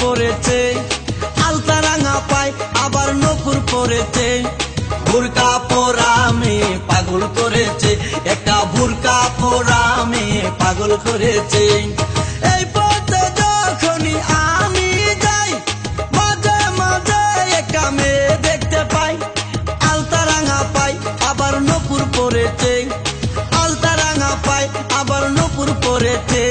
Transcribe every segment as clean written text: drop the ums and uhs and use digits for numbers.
পরেছে, আলতা রাঙা পায় আবার নপুর পরেছে। বুরকা পরা মেয়ে পাগল করেছে, একটা বুরকা পরা মেয়ে পাগল করেছে। এই পথে যখনই আমি যাই মাঝে মাঝে একটা মেয়ে দেখতে পাই, আলতা রাঙা পাই আবার নপুর পরেছে, আলতা রাঙা পাই আবার নপুর পরেছে।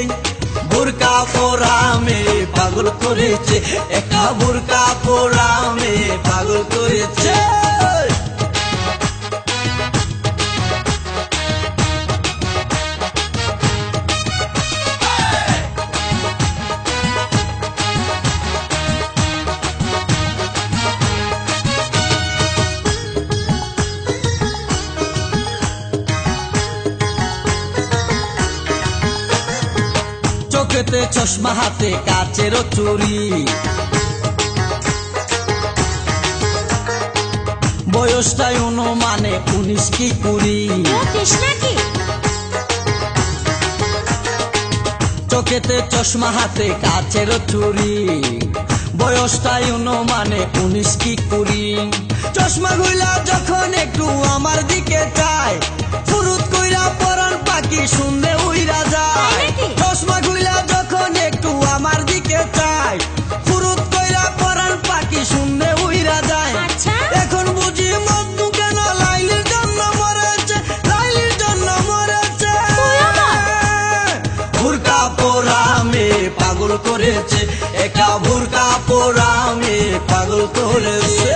বুরকা পরা মেয়ে পাগল করেছে, একটা বুরকা পরা মেয়ে পাগল করেছে। চোখেতে চশমা হাতে কাচের চুরি, বয়সটাই অনুমানে 19 কি 20। চোখেতে চশমা হাতে কাচের চুরি, বয়সটাই অনুমানে 19 কি 20। চশমা গুলা যখন একটু আমার দিকে চায়, ফুরুত কইরা পরান পাখি শুনলে উইরা যায়। চশমা গুলা যখন একটু আমার দিকে চায়, ফুরুত কইরা পরান পাখি শুনলে উইরা যায়। এখন বুঝি মধু কেন লাইলির জন্য মরেছে, লাইলির জন্য মরেছে। বুরকা পরা মেয়ে পাগল করেছে, একটা বুরকা পরা মেয়ে পাগল করেছে।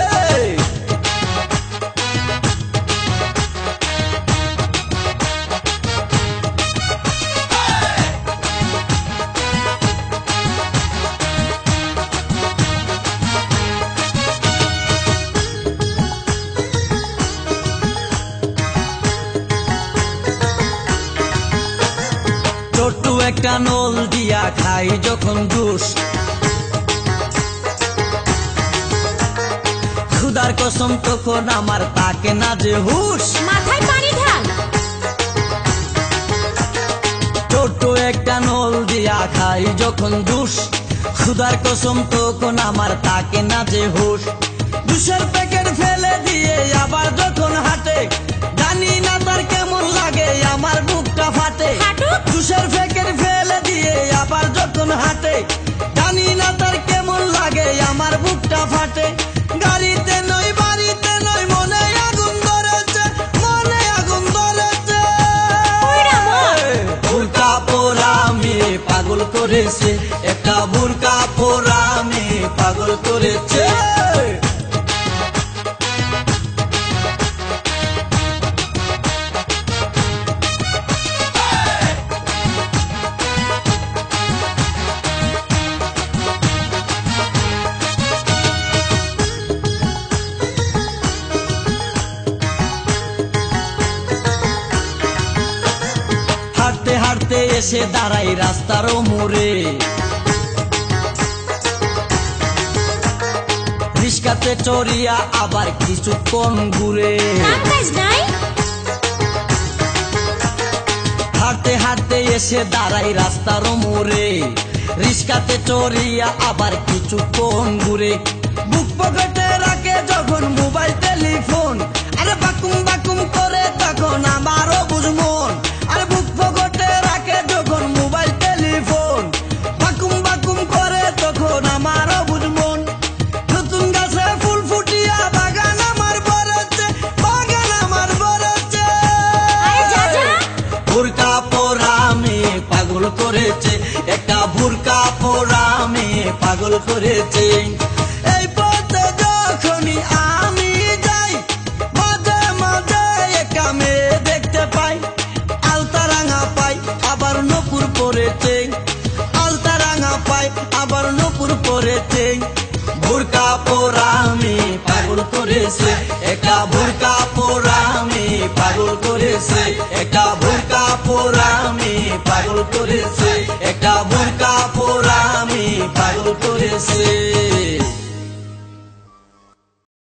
ছোট্ট একটা নল দিয়া খাই যখন জুস, খুদার কসম তখন আমার তাকে না যে হুশ। মাথায় পানি ঢাল। ছোট্ট একটা নল দিয়া খাই যখন জুস, খুদার কসম তখন আমার তাকে না যে হুশ। জুসের প্যাকেট ফেলে দিয়ে আবার যখন হাঁটে, জানি না তার কেমন লাগে আমার বুকটা ফাটে। জুসের প্যাকেট ফেলে দিয়ে আবার যখন হাঁটে, জানি না তার কেমন লাগে আমার বুকটা ফাটে। গাড়িতে নই বাড়িতে নই মনে আগুন ধরেছে, মনে আগুন ধরেছে। বুরকা পরা মেয়ে পাগল করেছে, একটা বুরকা পরা মেয়ে পাগল করেছে। হাঁটতে হাঁটতে এসে দাঁড়াই রাস্তার মোড়ে, রিস্কাতে চড়িয়া আবার কিছুক্ষণ ঘুরে। হাঁটতে হাঁটতে এসে দাঁড়াই রাস্তার মোড়ে, রিস্কাতে চড়িয়া আবার কিছুক্ষণ ঘুরে। বুক পকেটে রাখে যখন মোবাইল টেলিফোন, আরে বাকুম বাকুম করে তখন আমারও বুঝমন। আরে বুক পকেটে রাখে যখন মোবাইল টেলিফোন, বাকুম বাকুম করে তখন আমারও বুঝমন। নতুন গাছে ফুল ফুটিয়া বাগান আমার ভরেছে, বাগান আমার ভরেছে। বুরকা পরা মেয়ে পাগল করেছে, একটা বুরকা পরা মেয়ে পাগল করেছে। এই পথে যখনই আমি যাই মাঝে মাঝে একটা মেয়ে দেখতে পাই, আলতা রাঙা পাই আবার নপুর পরেছে, আলতা রাঙা পাই আবার নপুর পরেছে। বুরকা পরা মেয়ে পাগল করেছে, একটা বুরকা পরা মেয়ে পাগল করেছে, একটা বুরকা পরা মেয়ে পাগল করেছে, একটা বুরকা পরা মেয়ে পাগল করেছে।